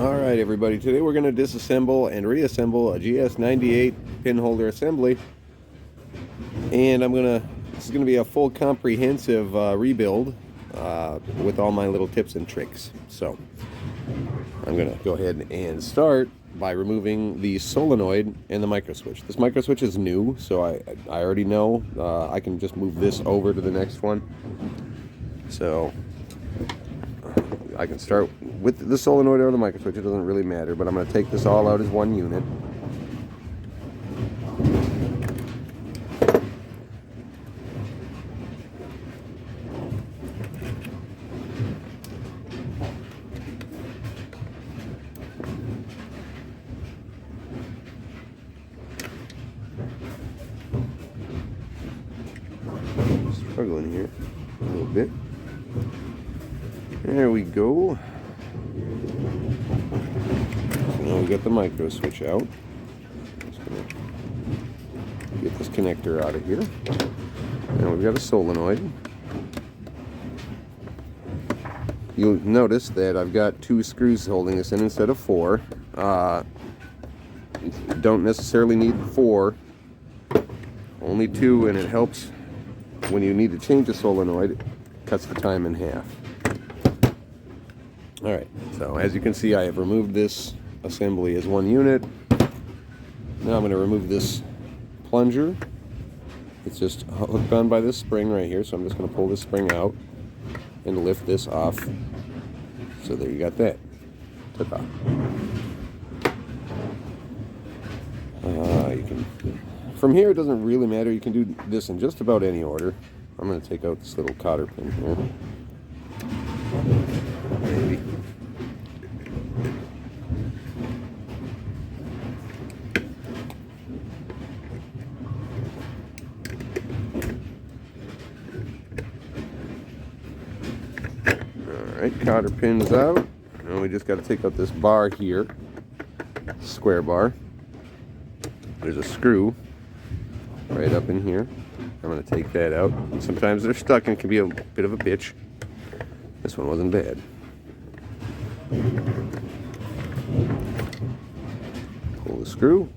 Alright everybody, today we're going to disassemble and reassemble a GS-98 Pinholder assembly. And this is going to be a full comprehensive rebuild with all my little tips and tricks. So, I'm going to go ahead and start by removing the solenoid and the microswitch. This microswitch is new, so I already know I can just move this over to the next one. So, I can start with the solenoid or the microswitch, it doesn't really matter, but I'm going to take this all out as one unit. Struggling here a little bit. There we go. So now we got the micro switch out. Just gonna get this connector out of here. Now we've got a solenoid. You'll notice that I've got 2 screws holding this in instead of 4. You don't necessarily need 4, only 2, and it helps when you need to change a solenoid. It cuts the time in half. Alright, so as you can see, I have removed this assembly as one unit. Now I'm going to remove this plunger. It's just hooked on by this spring right here, so I'm just going to pull this spring out and lift this off. So there you got that. Ta-da. From here it doesn't really matter. You can do this in just about any order. I'm going to take out this little cotter pin here. Maybe. Alright, cotter pin's out. Now we just got to take out this bar here. Square bar. There's a screw right up in here. I'm going to take that out. Sometimes they're stuck and it can be a bit of a bitch. This one wasn't bad. Pull the screw,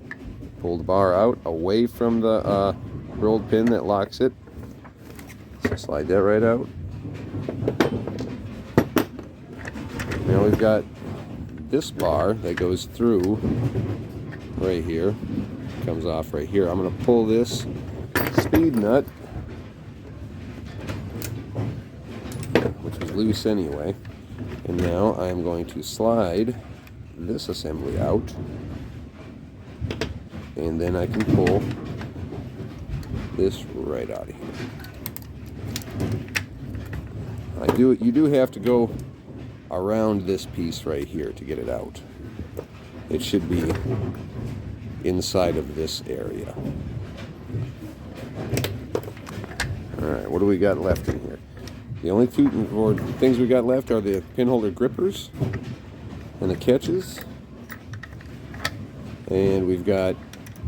pull the bar out away from the rolled pin that locks it. So slide that right out. Now we've got this bar that goes through right here. Comes off right here. I'm going to pull this speed nut, which was loose anyway, and now I'm going to slide this assembly out, and then I can pull this right out of here. You do have to go around this piece right here to get it out. It should be inside of this area. Alright, what do we got left in here? The only 2 things we got left are the pinholder grippers and the catches, and we've got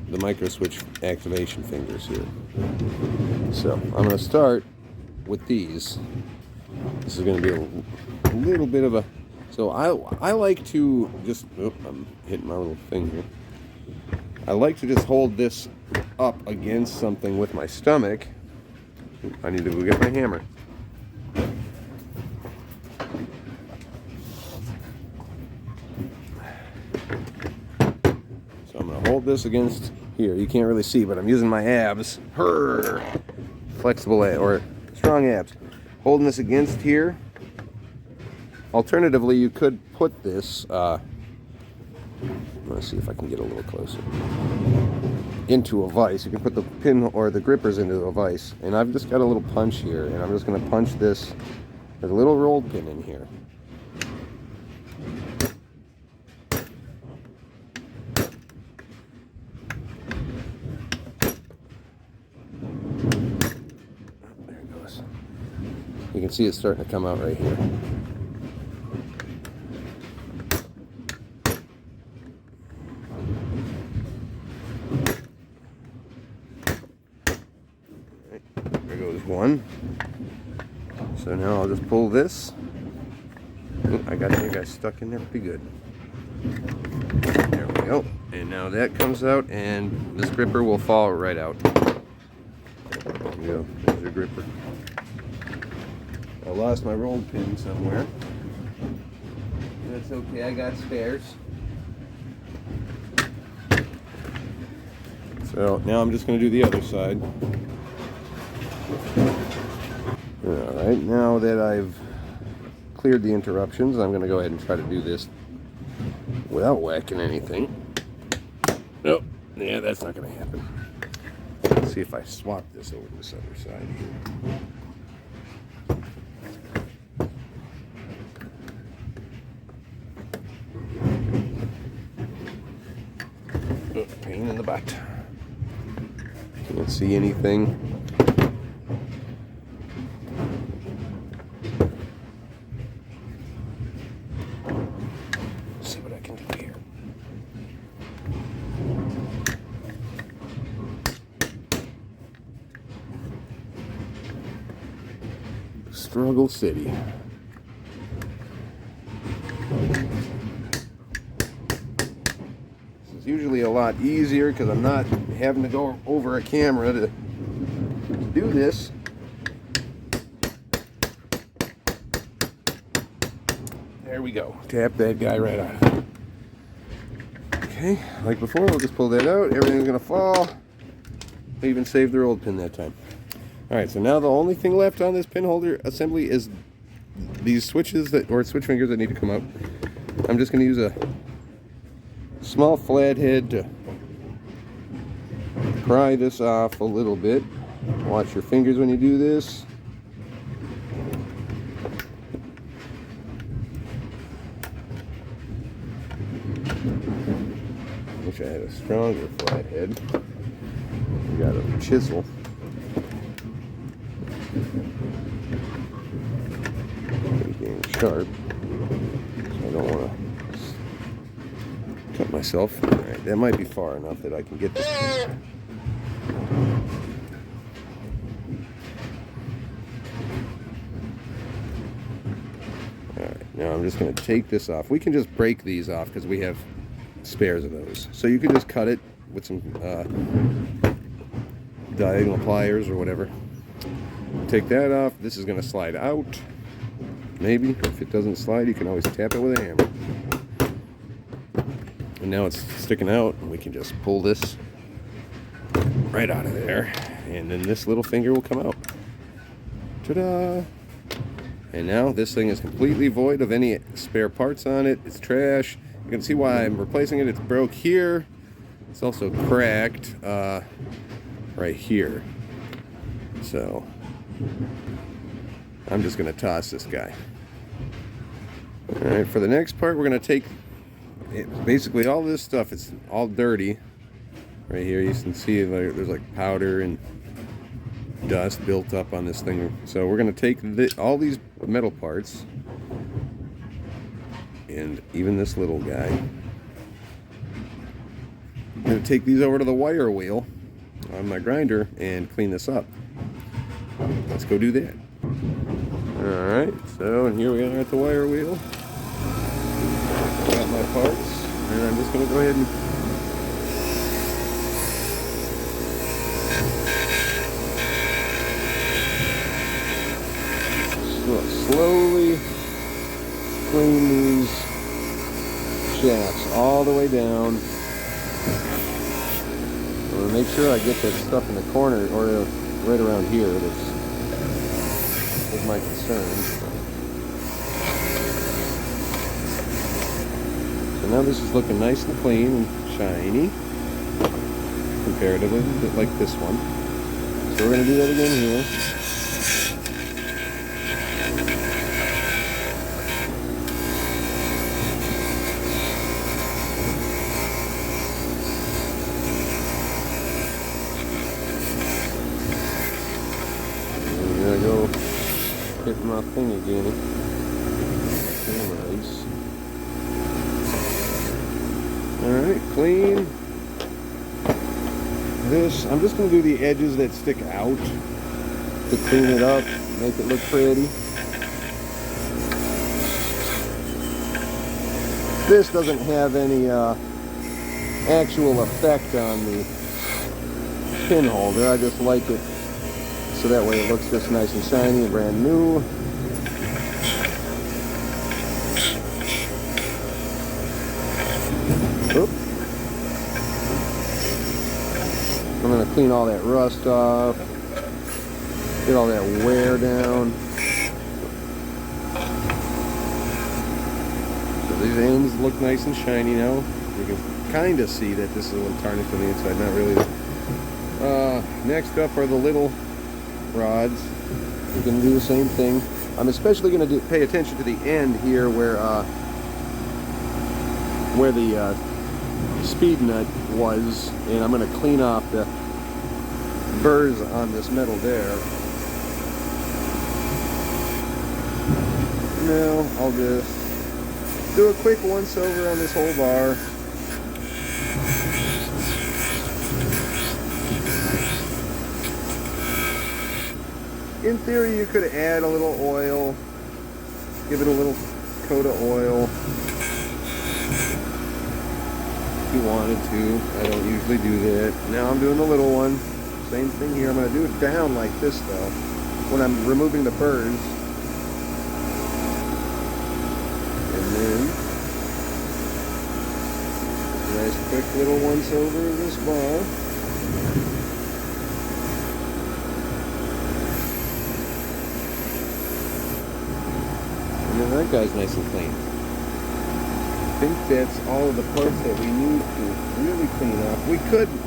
the micro switch activation fingers here. So I'm going to start with these. This is going to be a little bit of a, so I like to just, I'm hitting my little thing here. I like to just hold this up against something with my stomach. I need to go get my hammer. So I'm going to hold this against here. You can't really see, but I'm using my abs. Flexible or strong abs. Holding this against here. Alternatively, you could put this, let's see if I can get a little closer, into a vise. You can put the pin or the grippers into a vise, and I've just got a little punch here, and I'm just going to punch this. There's a little rolled pin in here. There it goes. You can see it's starting to come out right here. There goes one. So now I'll just pull this. Ooh, I got you guys stuck in there pretty good. There we go. And now that comes out, and this gripper will fall right out. There you go. There's your gripper. I lost my rolled pin somewhere. That's okay, I got spares. So now I'm just going to do the other side. Alright, now that I've cleared the interruptions, I'm going to go ahead and try to do this without whacking anything. Nope, yeah, that's not going to happen. Let's see if I swap this over to this other side here. Oh, pain in the butt. Can't see anything. Let's see what I can do here. Struggle City. This is usually a lot easier because I'm not having to go over a camera to do this. There we go. Tap that guy right out. Okay, like before, we'll just pull that out. Everything's gonna fall. I even saved the rolled pin that time. Alright, so now the only thing left on this pin holder assembly is these switches or switch fingers that need to come out. I'm just gonna use a small flathead to pry this off a little bit. Watch your fingers when you do this. Wish I had a stronger flathead. We got a chisel. Pretty dang sharp. So I don't want to cut myself. Alright, that might be far enough that I can get this. Alright, now I'm just going to take this off. We can just break these off because we have spares of those. So you can just cut it with some diagonal pliers or whatever. Take that off. This is going to slide out. Maybe. If it doesn't slide, you can always tap it with a hammer. And now it's sticking out, and we can just pull this right out of there. And then this little finger will come out. Ta-da! And now this thing is completely void of any spare parts on it. It's trash. You can see why I'm replacing it. It's broke here. It's also cracked right here. So I'm just going to toss this guy. Alright, for the next part, we're going to take basically all this stuff. It's all dirty. Right here, you can see there's like powder and dust built up on this thing. So we're going to take all these metal parts, and even this little guy. I'm going to take these over to the wire wheel on my grinder and clean this up. Let's go do that. Alright, so and here we are at the wire wheel. Got my parts, and I'm just going to go ahead and slowly clean these shafts all the way down. I'm going to make sure I get that stuff in the corner or right around here. That's my concern. So now this is looking nice and clean and shiny, comparatively, a bit like this one. So we're going to do that again here. Go hit my thing again. Nice. Alright, clean this. I'm just going to do the edges that stick out to clean it up, make it look pretty. This doesn't have any actual effect on the pin holder. I just like it so that way it looks just nice and shiny and brand new. Oops. I'm going to clean all that rust off, get all that wear down. So these ends look nice and shiny now. You can kind of see that this is a little tarnished on the inside, not really. Next up are the little rods. We're going to do the same thing. I'm especially going to pay attention to the end here where the speed nut was, and I'm going to clean off the burrs on this metal there. Now I'll just do a quick once over on this whole bar. In theory, you could add a little oil, give it a little coat of oil if you wanted to. I don't usually do that. Now I'm doing the little one. Same thing here. I'm going to do it down like this though when I'm removing the burrs. And then a nice quick little once over this bar. That guy's nice and clean. I think that's all of the parts that we need to really clean up. We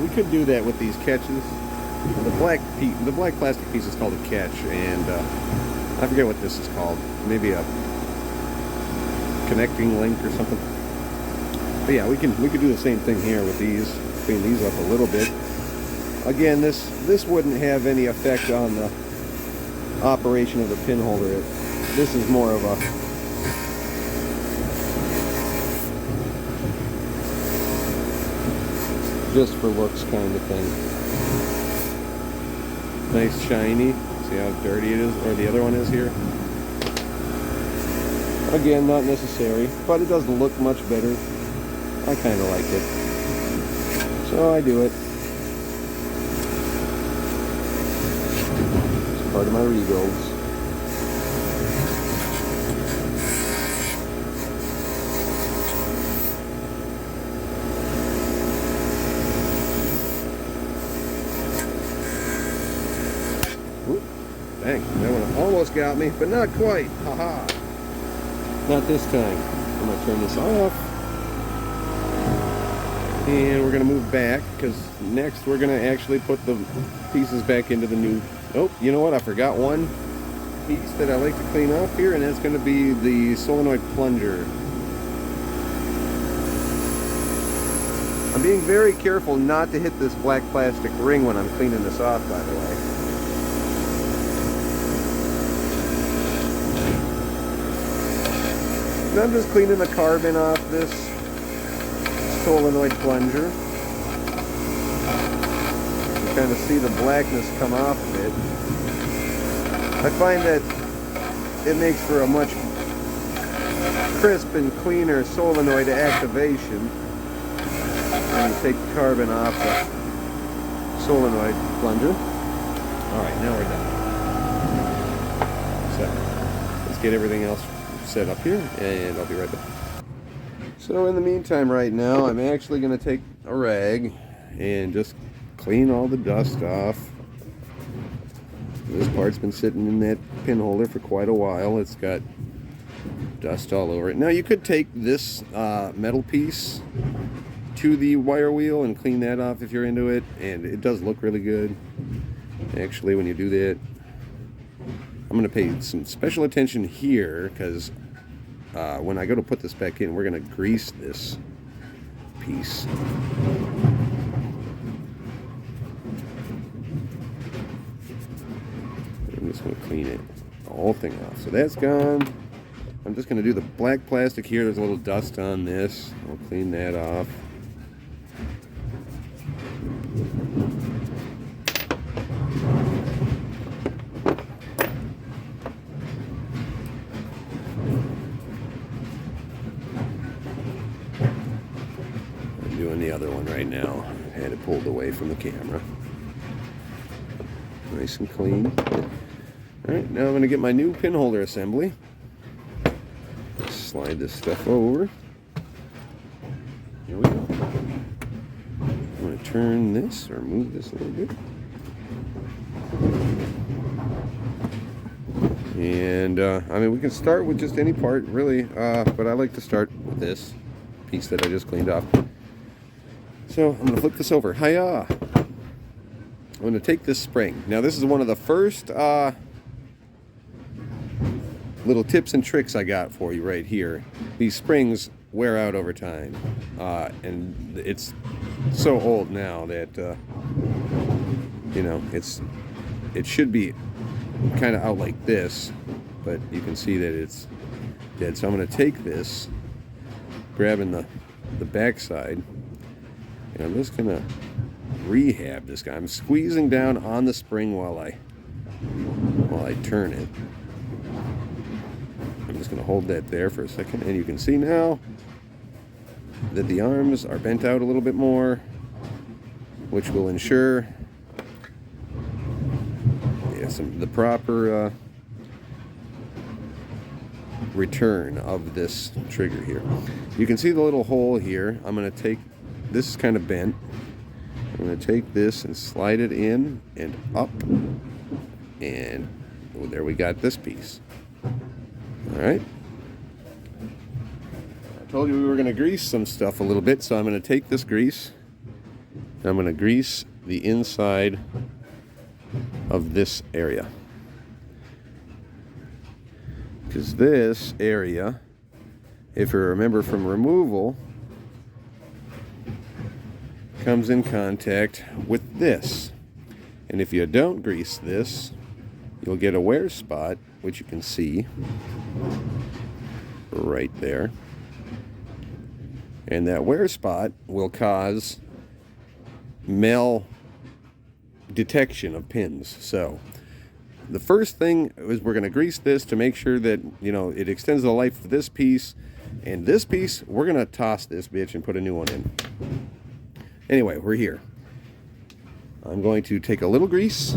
could do that with these catches. The black plastic piece is called a catch, and I forget what this is called. Maybe a connecting link or something. But yeah, we could do the same thing here with these. Clean these up a little bit. Again, this wouldn't have any effect on the operation of the pin holder. This is more of a just for looks kind of thing. Nice shiny. See how dirty it is, or the other one is here. Again, not necessary, but it does look much better. I kind of like it, so I do it. It's part of my rebuilds. Dang, that one almost got me, but not quite. Haha. Not this time. I'm going to turn this off. And we're going to move back, because next we're going to actually put the pieces back into the new... Oh, you know what? I forgot one piece that I like to clean off here, and that's going to be the solenoid plunger. I'm being very careful not to hit this black plastic ring when I'm cleaning this off, by the way. And I'm just cleaning the carbon off this solenoid plunger. You kind of see the blackness come off of it. I find that it makes for a much crisp and cleaner solenoid activation when you take the carbon off the solenoid plunger. Alright, now we're done. So, let's get everything else set up here, and I'll be right back. So in the meantime right now, I'm actually going to take a rag and just clean all the dust off. This part's been sitting in that pin holder for quite a while. It's got dust all over it. Now you could take this metal piece to the wire wheel and clean that off if you're into it, and it does look really good. Actually, when you do that, I'm going to pay some special attention here, because when I go to put this back in, we're going to grease this piece. I'm just going to clean it, the whole thing off. So that's gone. I'm just going to do the black plastic here. There's a little dust on this. I'll clean that off. I'm doing the other one right now. I had it pulled away from the camera. Nice and clean. Alright, now I'm going to get my new pin holder assembly. Slide this stuff over. Here we go. I'm going to turn this or move this a little bit. And I mean, we can start with just any part, really, but I like to start with this piece that I just cleaned off. So I'm going to flip this over. Hiya! I'm going to take this spring. Now, this is one of the first little tips and tricks I got for you right here. These springs wear out over time, and it's so old now that you know, it should be kind of out like this, but you can see that it's dead. So I'm going to take this, grabbing the back side, and I'm just going to rehab this guy. I'm squeezing down on the spring while I turn it. I'm just going to hold that there for a second, and you can see now that the arms are bent out a little bit more, which will ensure the proper return of this trigger here. You can see the little hole here. I'm going to take this, is kind of bent. I'm going to take this and slide it in and up, and well, there we got this piece. All right. I told you we were going to grease some stuff a little bit, so I'm going to take this grease and I'm going to grease the inside of this area, because this area, if you remember from removal, comes in contact with this, and if you don't grease this, you'll get a wear spot, which you can see right there, and that wear spot will cause detection of pins. So the first thing is we're going to grease this to make sure that, you know, it extends the life of this piece, and this piece we're going to toss this bitch and put a new one in. Anyway, we're here. I'm going to take a little grease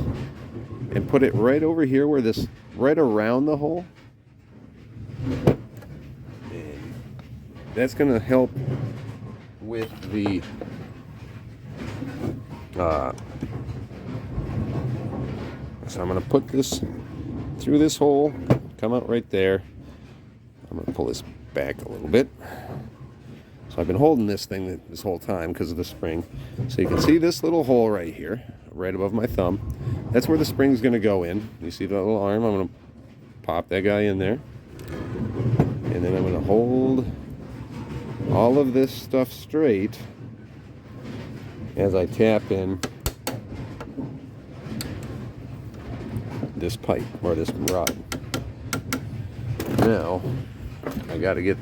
and put it right over here where this, right around the hole, and that's going to help with the so I'm going to put this through this hole, come out right there. I'm going to pull this back a little bit. So I've been holding this thing this whole time because of the spring. So you can see this little hole right here, right above my thumb. That's where the spring's going to go in. You see the little arm? I'm going to pop that guy in there. And then I'm going to hold all of this stuff straight as I tap in this pipe or this rod. Now I got to get,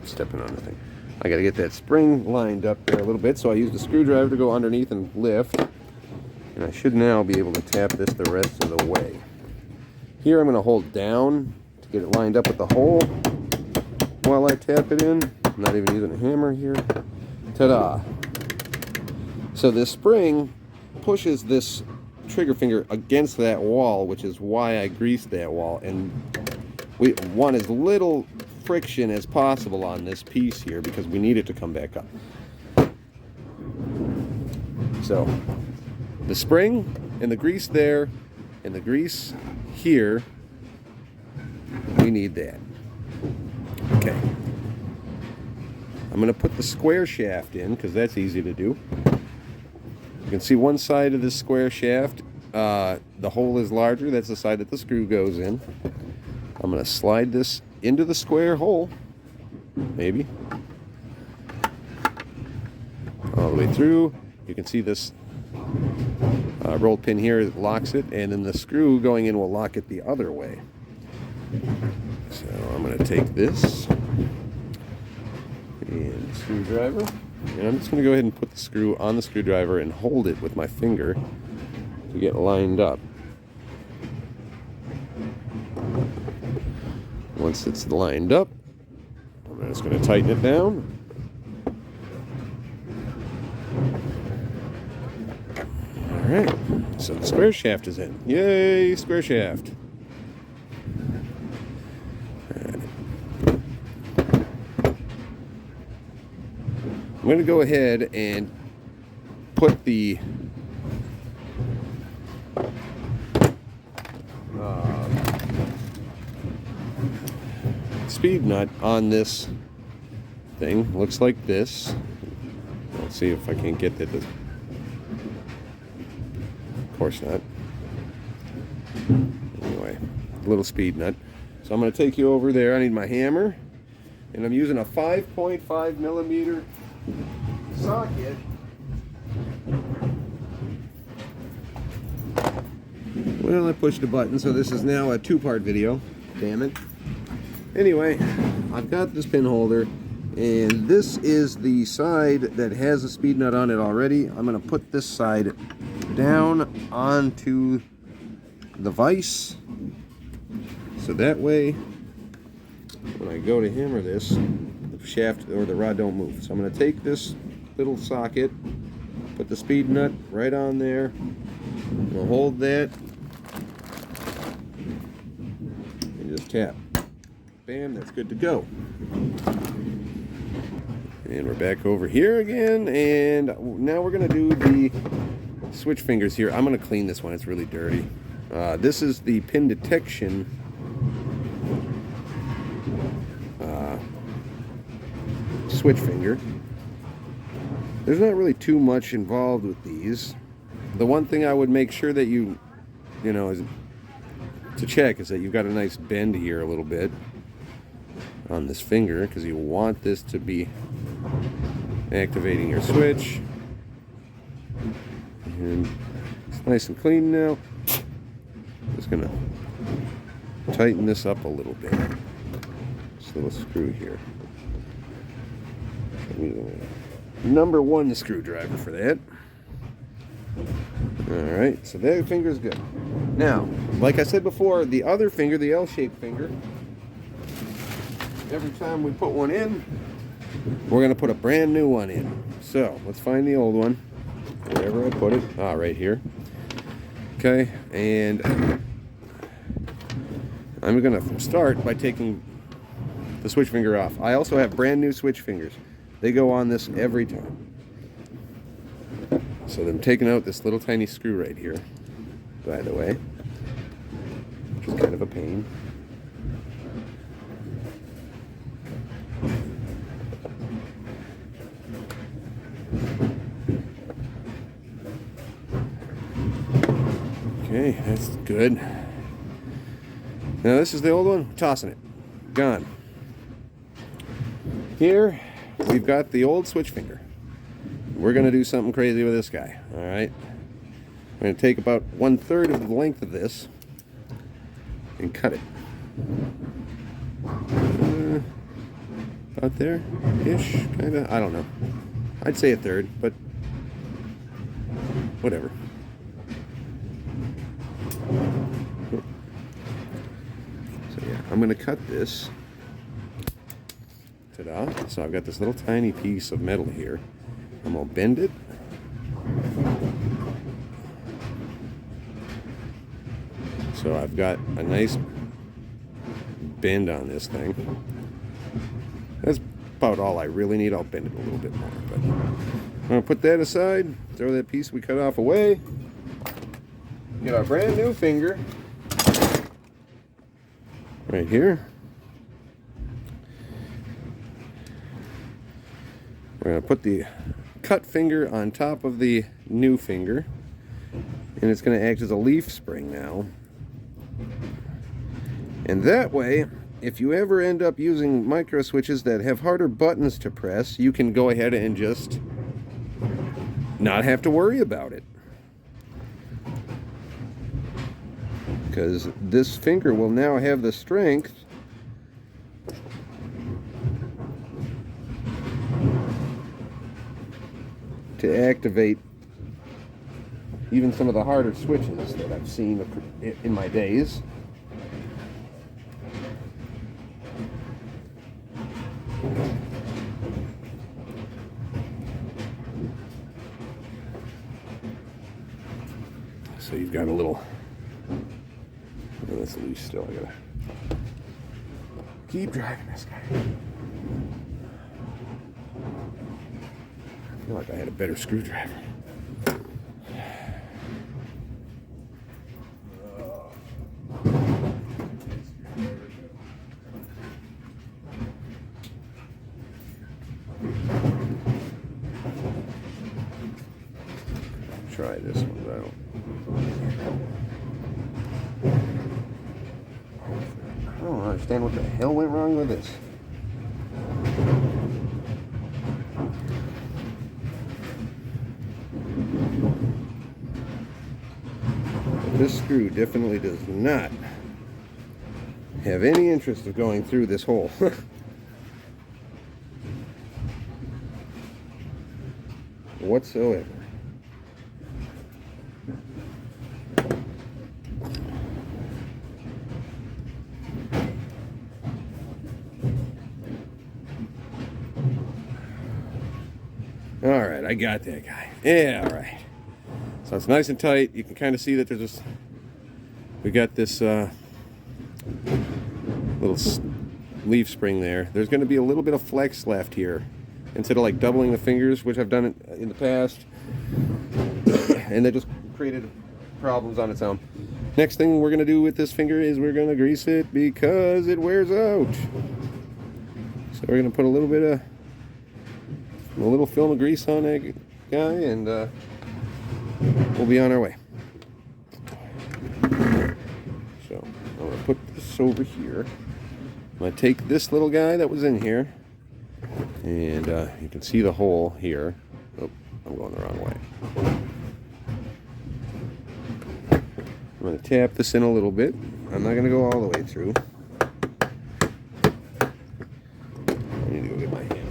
stepping on the thing. I got to get that spring lined up there a little bit, so I use the screwdriver to go underneath and lift, and I should now be able to tap this the rest of the way. Here I'm going to hold down to get it lined up with the hole while I tap it in. I'm not even using a hammer here. Ta-da! So this spring pushes this trigger finger against that wall, which is why I greased that wall, and we want as little friction as possible on this piece here because we need it to come back up. So the spring and the grease there and the grease here, we need that. Okay, I'm going to put the square shaft in because that's easy to do. You can see one side of this square shaft, the hole is larger. That's the side that the screw goes in. I'm going to slide this into the square hole, maybe, all the way through. You can see this rolled pin here locks it, and then the screw going in will lock it the other way. So I'm going to take this and the screwdriver, and I'm just going to go ahead and put the screw on the screwdriver and hold it with my finger to get lined up. Once it's lined up, I'm just going to tighten it down. Alright, so the square shaft is in. Yay, square shaft. Alright. I'm going to go ahead and put the speed nut on this thing. Looks like this. Let's see if I can get that. Of course not. Anyway, little speed nut. So I'm going to take you over there. I need my hammer, and I'm using a 5.5 millimeter socket. Well, I pushed a button, so this is now a two-part video. Damn it. Anyway, I've got this pin holder, and this is the side that has a speed nut on it already. I'm going to put this side down onto the vise, so that way when I go to hammer this, the shaft or the rod don't move. So I'm going to take this little socket, put the speed nut right on there, we'll hold that, and just tap. Bam, that's good to go. And we're back over here again, and now we're going to do the switch fingers here. I'm going to clean this one, it's really dirty. This is the pin detection switch finger. There's not really too much involved with these. The one thing I would make sure that you know, is to check is that you've got a nice bend here a little bit on this finger, because you want this to be activating your switch. And it's nice and clean now. Just gonna tighten this up a little bit. This little screw here. Number one screwdriver for that. Alright, so that finger's good. Now, like I said before, the other finger, the L-shaped finger, every time we put one in, we're going to put a brand new one in. So, let's find the old one, wherever I put it. Ah, right here. Okay, and I'm going to start by taking the switch finger off. I also have brand new switch fingers. They go on this every time. So I'm taking out this little tiny screw right here, by the way, which is kind of a pain. Okay, that's good. Now this is the old one, tossing it, gone. Here, we've got the old switch finger. We're going to do something crazy with this guy, all right? I'm going to take about 1/3 of the length of this and cut it. About there-ish, kind of. I don't know. I'd say 1/3, but whatever. So yeah, I'm going to cut this. Ta-da. So I've got this little tiny piece of metal here. I'm going to bend it. So I've got a nice bend on this thing. That's about all I really need. I'll bend it a little bit more. But I'm going to put that aside, throw that piece we cut off away, get our brand new finger right here. We're going to put the cut finger on top of the new finger, and it's going to act as a leaf spring now. And that way, if you ever end up using micro switches that have harder buttons to press, you can go ahead and just not have to worry about it, because this finger will now have the strength to activate even some of the harder switches that I've seen in my days. So you've got a little, oh, that's loose still. I gotta keep driving this guy. I feel like I had a better screwdriver. Try this one out. I don't understand what the hell went wrong with this. This screw definitely does not have any interest of going through this hole. Whatsoever. Alright, I got that guy. Yeah, alright. So it's nice and tight. You can kind of see that there's this, we got this little leaf spring there. There's going to be a little bit of flex left here. Instead of like doubling the fingers, which I've done it in the past. And that just created problems on its own. Next thing we're going to do with this finger is we're going to grease it because it wears out. So we're going to put a little bit of, a little film of grease on that guy, and we'll be on our way. So I'm going to put this over here. I'm going to take this little guy that was in here, and you can see the hole here. Oh, I'm going the wrong way. I'm going to tap this in a little bit. I'm not going to go all the way through. I need to go get my hammer.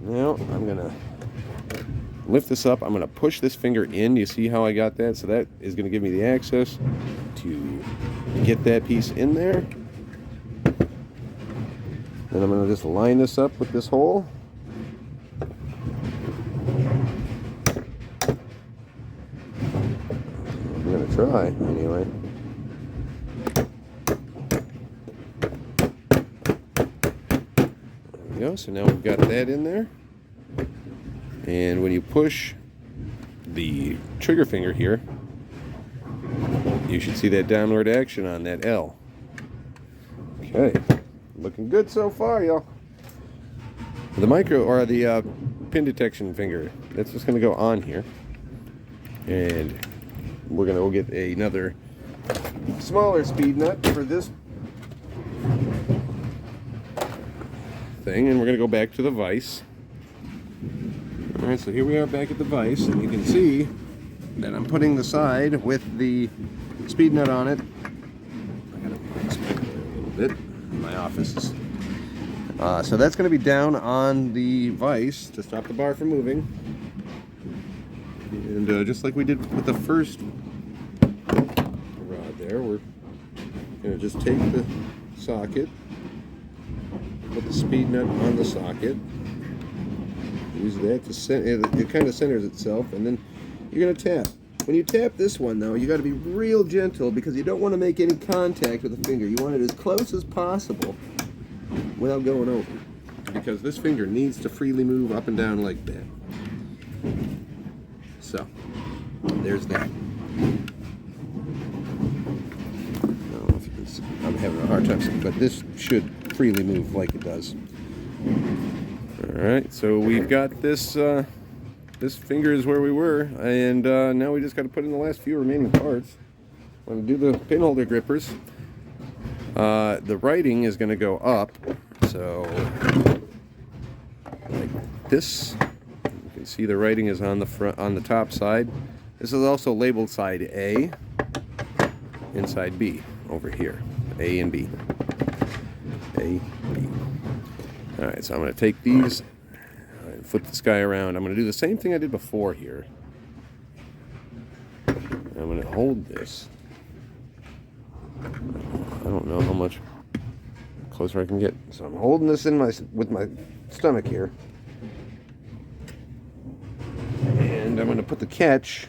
Now I'm going to lift this up. I'm going to push this finger in. You see how I got that? So that is going to give me the access to get that piece in there. Then I'm going to just line this up with this hole. I'm going to try anyway. There we go. So now we've got that in there. And when you push the trigger finger here, you should see that downward action on that L. Okay, looking good so far, y'all. The micro, or the pin detection finger, that's just going to go on here. And we're going to go get another smaller speed nut for this thing, and we're going to go back to the vise. Alright, so here we are back at the vise, and you can see that I'm putting the side with the speed nut on it. I gotta expand it a little bit. My office is. So that's going to be down on the vise to stop the bar from moving. And just like we did with the first rod there, we're going to just take the socket, put the speed nut on the socket. Use that to it kind of centers itself, and then you're going to tap. When you tap this one, though, you got to be real gentle because you don't want to make any contact with the finger. You want it as close as possible without going over, because this finger needs to freely move up and down like that. So, there's that. I don't know if you can see. I'm having a hard time seeing, but this should freely move like it does. Alright, so we've got this, this finger is where we were, and now we just got to put in the last few remaining parts. I'm going to do the pinholder grippers. The writing is going to go up, so like this. You can see the writing is on the front, on the top side. This is also labeled side A and side B over here. A and B. A, B. Alright, so I'm going to take these and flip this guy around. I'm going to do the same thing I did before here. I'm going to hold this. I don't know how much closer I can get. So I'm holding this in with my stomach here. And I'm going to put the catch.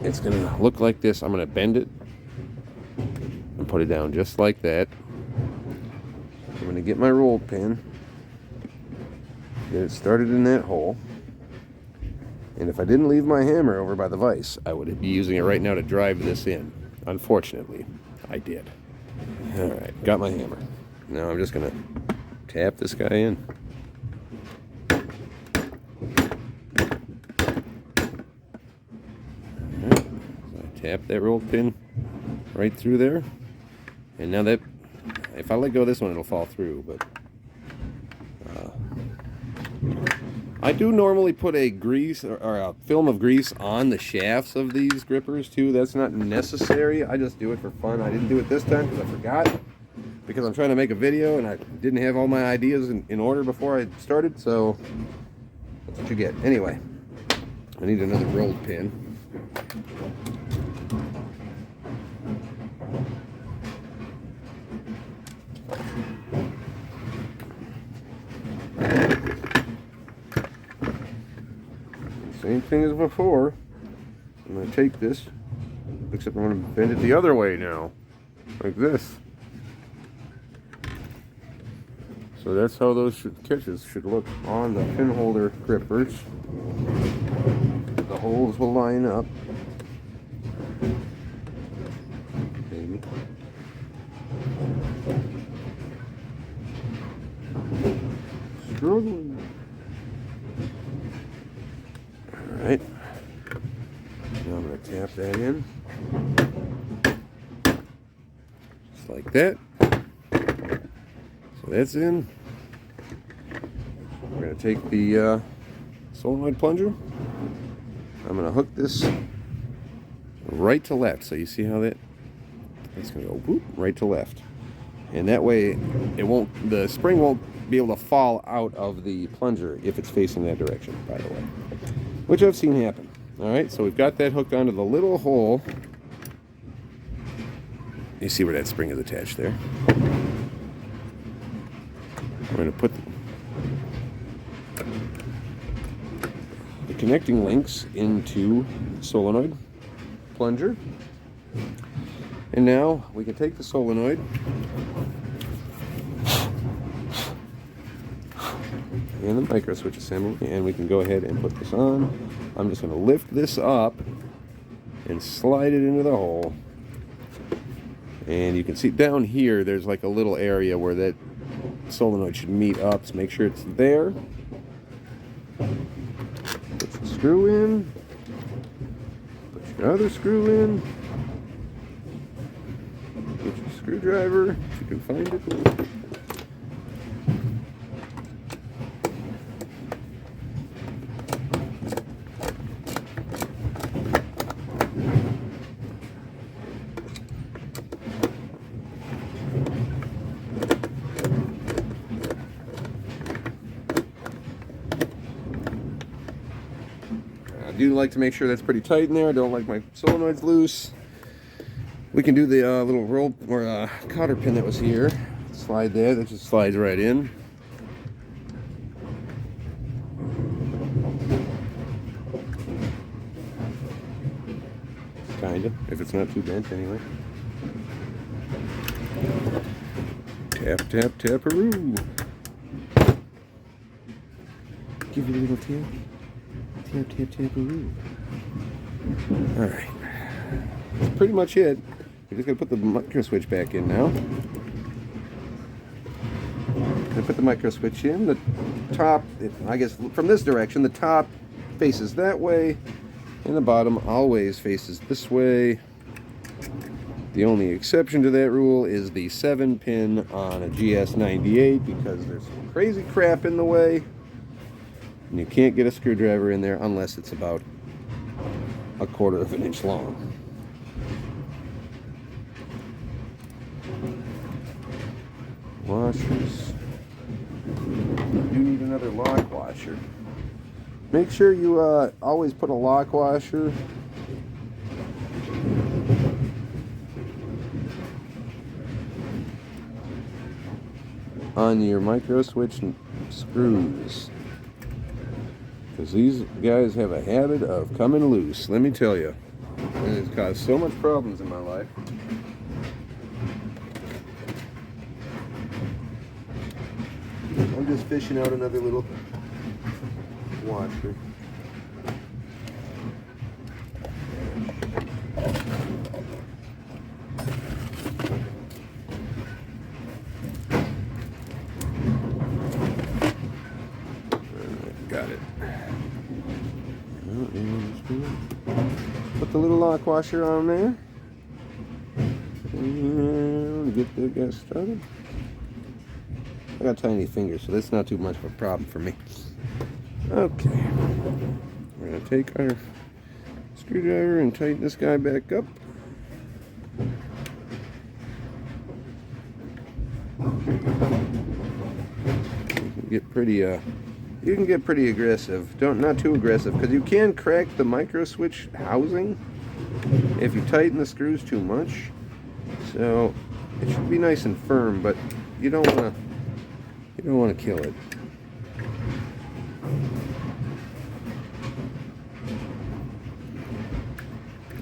It's going to look like this. I'm going to bend it and put it down just like that. I'm going to get my roll pin, get it started in that hole. And if I didn't leave my hammer over by the vise, I would be using it right now to drive this in. Unfortunately, I did. Alright, got my hammer. Now I'm just going to tap this guy in. Alright, so I tap that roll pin right through there. And now that, if I let go of this one, it'll fall through, but I do normally put a grease or a film of grease on the shafts of these grippers too. That's not necessary. I just do it for fun. I didn't do it this time because I forgot, because I'm trying to make a video and I didn't have all my ideas in order before I started, so that's what you get. Anyway, I need another rolled pin. Same thing as before. I'm going to take this, except I'm going to bend it the other way now, like this. So that's how those catches should look on the pinholder grippers. The holes will line up. Maybe. Struggling. Alright, now I'm going to tap that in, just like that. So that's in. We're going to take the solenoid plunger. I'm going to hook this right to left, so you see how that's going to go whoop, right to left. And that way the spring won't be able to fall out of the plunger if it's facing that direction, by the way. Which I've seen happen. Alright, so we've got that hooked onto the little hole. You see where that spring is attached there. We're going to put the connecting links into the solenoid plunger. And now we can take the solenoid and the micro switch assembly, and we can go ahead and put this on. I'm just going to lift this up and slide it into the hole, and you can see down here there's like a little area where that solenoid should meet up, so make sure it's there. Put the screw in, put your other screw in, get your screwdriver if you can find it. I do like to make sure that's pretty tight in there. I don't like my solenoids loose. We can do the little roll or cotter pin that was here. Slide there. That just slides right in. Kinda, if it's not too bent anyway. Tap, tap, taparoo. Give it a little tap. Tap, tap, taparoo. Alright. That's pretty much it. We're just going to put the micro switch back in now. Going to put the micro switch in. The top, I guess from this direction, the top faces that way, and the bottom always faces this way. The only exception to that rule is the 7-pin on a GS-98, because there's some crazy crap in the way. And you can't get a screwdriver in there unless it's about 1/4 of an inch long. Washers. You do need another lock washer. Make sure you always put a lock washer on your micro switch screws. Because these guys have a habit of coming loose, let me tell you. And it's caused so much problems in my life. I'm just fishing out another little washer. Got it. Put the little lock washer on there. And get the gas started. I got tiny fingers, so that's not too much of a problem for me. Okay. We're going to take our screwdriver and tighten this guy back up. You can get pretty aggressive. Not too aggressive, because you can crack the micro switch housing if you tighten the screws too much. So it should be nice and firm, but you don't want to kill it.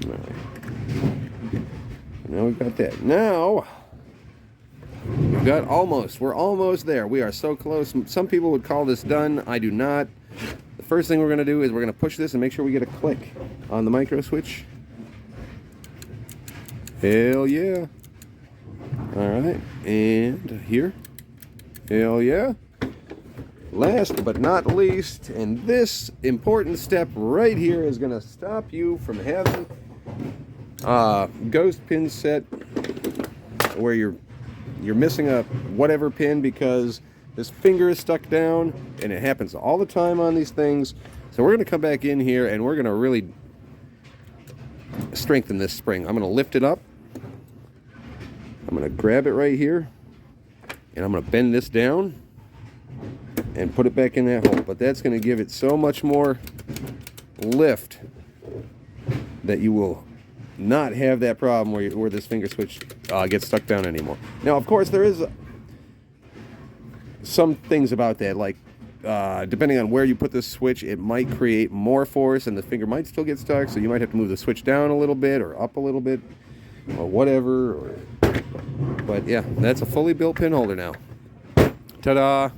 All right. Now we've got that. Now we're almost there. We are so close. Some people would call this done. I do not. The first thing we're going to do is we're going to push this and make sure we get a click on the micro switch. Hell yeah. All right. And here. Hell yeah. Last but not least, and this important step right here is going to stop you from having ghost pin set where you're missing a whatever pin because this finger is stuck down, and it happens all the time on these things. So we're going to come back in here and we're going to really strengthen this spring. I'm going to lift it up. I'm going to grab it right here, and I'm going to bend this down and put it back in that hole. But that's going to give it so much more lift that you will not have that problem where this finger switch gets stuck down anymore. Now, of course, there is some things about that, like depending on where you put the switch, it might create more force and the finger might still get stuck, so you might have to move the switch down a little bit or up a little bit or whatever. But yeah, that's a fully built pin holder now. Ta-da!